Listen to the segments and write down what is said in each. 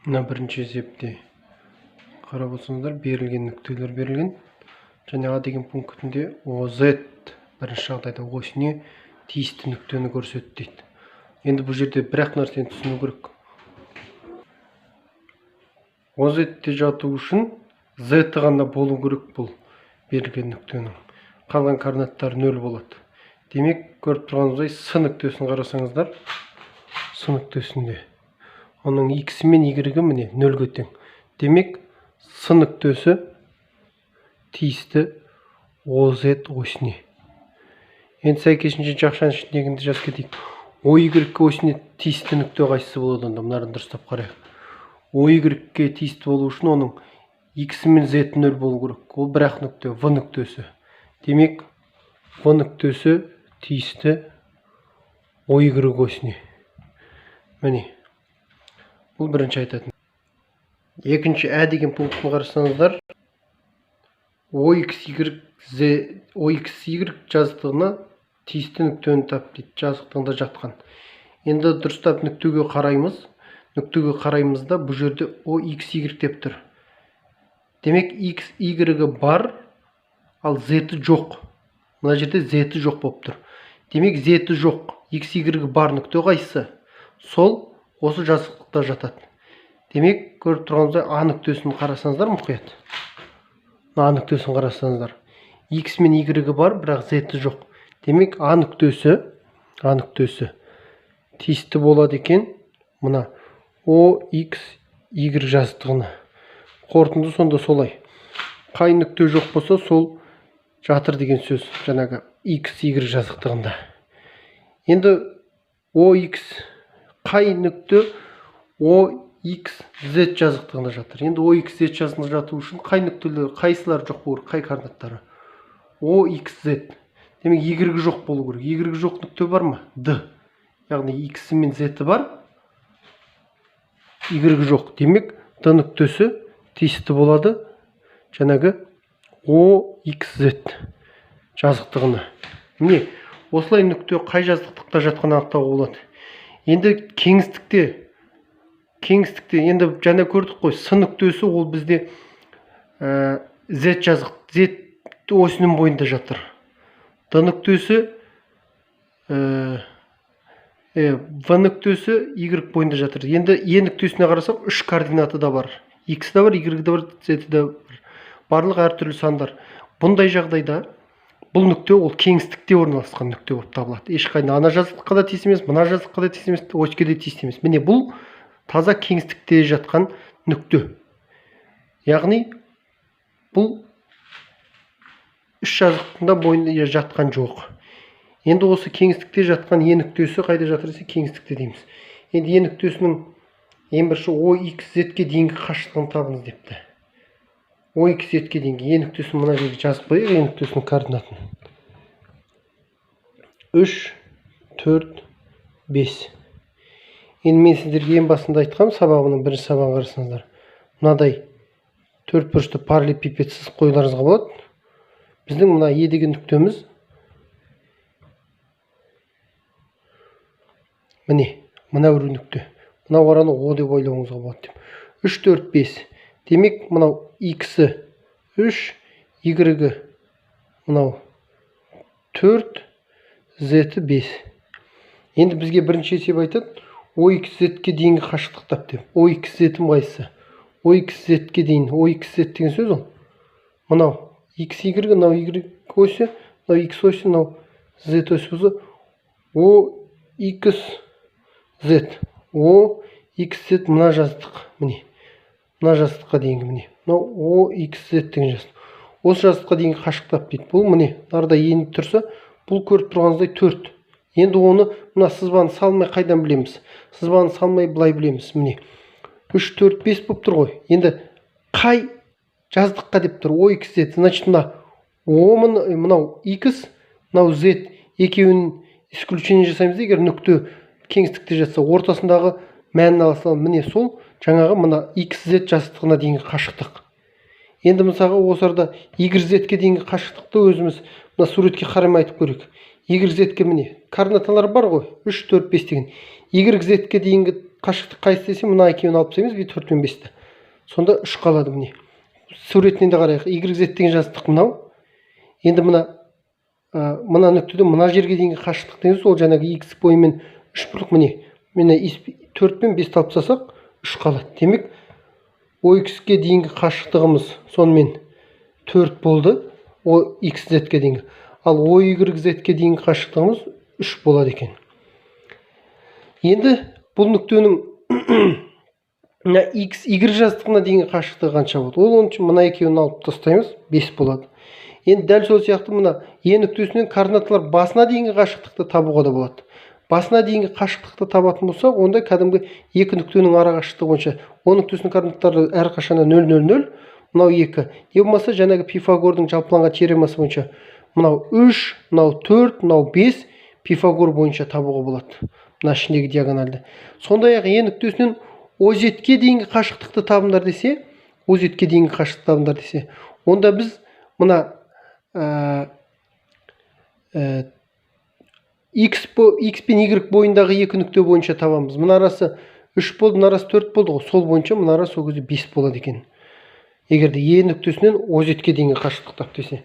Мына бірінші есепте қарап отырсаңыздар, берілген нүктелер берілген. Және А деген пунктінде ОЗ бірінші жағдайда осіне тиісті нүктені көрсетті дейді. Енді бұл жерде бір-ақ нәрсені түсіну керек. ОЗ-те жату үшін Z ғана болу керек бұл берілген нүктенің. Қалған координаттар 0 болады. Демек, көріп тұрғанымыздай С нүктесін қарасаңыздар, С нүктесінде оның X мен Y міне 0-ге тең. Демек, С нүктесі тиісті ОЗ осіне. Енді сәйкесінше жақшаның ішіндегінде жазып кетейік. OY осіне тиісті нүкте қайсысы болады онда? Мынаны дұрыстап қарайық. OY-ге тиісті болу үшін оның X мен Z 0 болу керек. Ол бір-ақ нүкте, В нүктесі. Демек, В нүктесі тиісті OY осіне. Міне. Бұл бірінші айтатын. Екінші А деген пунктін қарасаңыздар, OXY жазықтығына тиісті нүктені тап дейді, жазықтығында жатқан. Енді дұрыстап нүктеге қараймыз. Нүктеге қараймызда бұл жерде OXY деп тұр. Демек, XY бар, ал Z жоқ. Мына жерде Z жоқ болып тұр. Демек, Z жоқ, XY бар нүкте қайсысы? Сол осы жазықтықта жатады. Демек, көріп тұрғанымыздай А нүктесін қарасаңыздар мұқият. А нүктесін қарасаңыздар. X мен Y бар, бірақ Z жоқ. Демек, А нүктесі тиісті болады екен мына OXY жазықтығына. Қорытынды сонда солай. Қай нүкте жоқ болса, сол жатыр деген сөз, жаңағы XY жазықтығында. Енді қай нүкте OXZ жазықтығында жатыр. Енді OXZ жазықтығында жату үшін қай нүктелер, қайсылар жоқ болу керек, қай координаттары? OXZ. Демек, Y жоқ болу керек. Y жоқ нүкте бар ма? D. Яғни X мен Z бар, Y жоқ. Демек, D нүктесі тиісті болады жаңағы OXZ жазықтығына. Міне, осылай нүкте қай жазықтықта жатқанын анықтауға болады. Енді кеңістікте енді жаңа көрдік қой, С нүктесі ол бізде Z жазық, Z осінің бойында жатыр. D нүктесі В нүктесі Y бойында жатыр. Енді E нүктесіне қарасақ, 3 координаты да бар. X да бар, Y да бар, Z да бар. Барлық әртүрлі сандар. Бұндай жағдайда бұл нүкте ол кеңістікте орналасқан нүкте болып табылады. Ешқайда ана жазықтыққа да тиісті емес, мына жазықтыққа да тиісті емес, осыға да тиісті емес. Міне бұл таза кеңістікте жатқан нүкте. Яғни бұл үш жазықтықта бойында жатқан жоқ. Енді осы кеңістікте жатқан E нүктесі қайда жатыр десе, кеңістікте дейміз. Енді E нүктесінің ең бірінші OXZ-ге дейінгі қашықтығын табыңыз депті. OXZ-ге дейінгі E нүктесін мына жерге жазып қойып, E нүктесінің координатын. 3, 4, 5. Енді мен сіздерге ең басында айтқам, сабағының бірінші сабағын қарасаңыздар. Мынадай төртбұрышты параллелепипед сызып қоюларыңызға болады. Біздің мына E деген нүктеміз міне, мына бір нүкте. Мына ораны O деп ойлауыңызға болады деп. 3, 4, 5. Демек, мынау X-і 3, Y-і мынау 4, Z-і 5. Енді бізге бірінші есеп айтады, OXZ-ге дейінгі қашықтық тап деп. OXZ-ім қайсысы? OXZ-ге дейін. OXZ деген сөз ол. Мынау XY, мынау Y осі, мынау X осі, мынау Z осі болса, OXZ. OXZ мына жазықтық. Міне. Мына жазықтыққа дейінгі міне. Мынау OXZ деген жазықтық. Осы жазықтыққа дейінгі қашықтық дейді. Бұл міне, нарда енді тұрса, бұл көріп тұрғаныңыздай 4. Енді оны мына сызбаны салмай қайдан білеміз? Сызбаны салмай былай білеміз. Міне. 3, 4, 5 болып тұр ғой. Енді қай жазықтыққа деп тұр? OXZ. Значит, мынау X, мынау Z. Екеуін исключение жасаймыз. Егер нүкте кеңістікте жатса, ортасындағы мәнін аласалам. Міне сол жаңағы мына XZ жазықтығына дейінгі қашықтық. Енді мысалға осы арада YZ-ге дейінгі қашықтықты өзіміз мына суретке қарамай айтып көрейік. YZ-ге міне координаталар бар ғой, 3, 4, 5 деген. YZ-ге дейінгі қашықтық қайсы десе мына екеуін алып тастаймыз, b 4 пен 5-ті. Сонда 3 қалады міне. Суретінен де қарайық. YZ деген жаздық мынау. Енді мына нүктеден мына жерге дейінгі қашықтық дейміз, ол жаңағы x бойымен 3 бұрлық міне. Міне 4 пен 5-ті алып тастасақ 3 қалады. Демек OX-ке дейінгі қашықтығымыз сонымен 4 болды. O XZ-ке дейінгі. Ал OYZ-ке дейінгі қашықтығымыз 3 болады екен. Енді бұл нүктенің X, Y жаздығына дейінгі қашықтығы қанша болады? Ол оның үшін мына екеуін алып тастаймыз, 5 болады. Енді дәл сол сияқты мына E нүктесінен координаталар басына дейінгі қашықтықты табуға да болады. Басына дейінгі қашықтықты табатын болсақ, онда кәдімгі екі нүктенің ара қашықтығы бойынша O нүктесінің координаттары әрқашанда 0, 0, 0, мынау 2. Не болмаса жаңағы Пифагордың жалпыланған теоремасы бойынша мынау 3, мынау 4, мынау 5 Пифагор бойынша табуға болады. Мына ішіндегі диагональді. Сондай-ақ E нүктесінен OZ-ке дейінгі қашықтықты табыңдар десе, OZ-ке дейінгі қашықтықты табыңдар десе, онда біз мына X пен Y бойындағы екі нүкте бойынша табамыз. Мына арасы 3 болды, мына арасы 4 болды ғой. Сол бойынша мына арасы сол кезде 5 болады екен. Егерде E нүктесінен OZ-ке дейінгі қашықтық тап десе.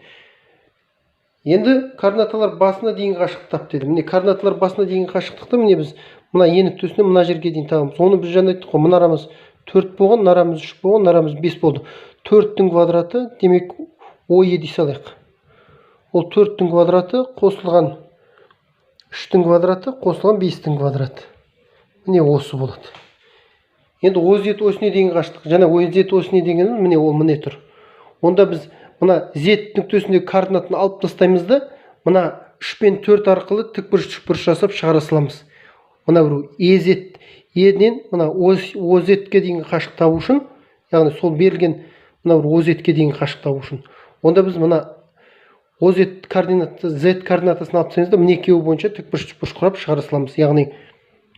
Енді координаталар басына дейінгі қашықтық тап деді. Міне координаталар басына дейінгі қашықтықты міне біз мына E нүктесінен мына жерге дейін табамыз. Оны біз жаңа айттық қой. Мына арамыз 4 болған, мына арамыз 3 болған, мына арамыз 5 болды. 4-тің квадраты, демек OE дей салайық. Ол 4-тің квадраты қосылған 3-тің квадраты қосылған 5-тің квадраты. Міне осы болады. Енді OZ осіне дейінгі қашықтық. Жаңа OZ осіне дегеніміз міне ол міне тұр. Онда біз мына Z нүктесіндегі координатын алып тастаймыз да, мына 3 пен 4 арқылы тікбұрыш жасап шығара саламыз. Мына бір EZ-ден мына OZ-ке дейінгі қашықтық табу үшін, яғни сол берілген мына бір OZ-ке дейінгі қашықтық табу үшін. Онда біз мына OZ координаты, Z координатасын алып тастаймыз да, міне екеуі бойынша тікбұрыш құрап шығара саламыз. Яғни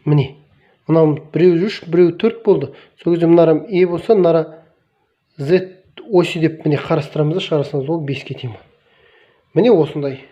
міне мынау біреу 3, біреу 4 болды. Сол кезде мына арам E болса, мына ара Z оси деп міне қарастырамыз да шығара саламыз, ол 5-ке тең. Міне осындай.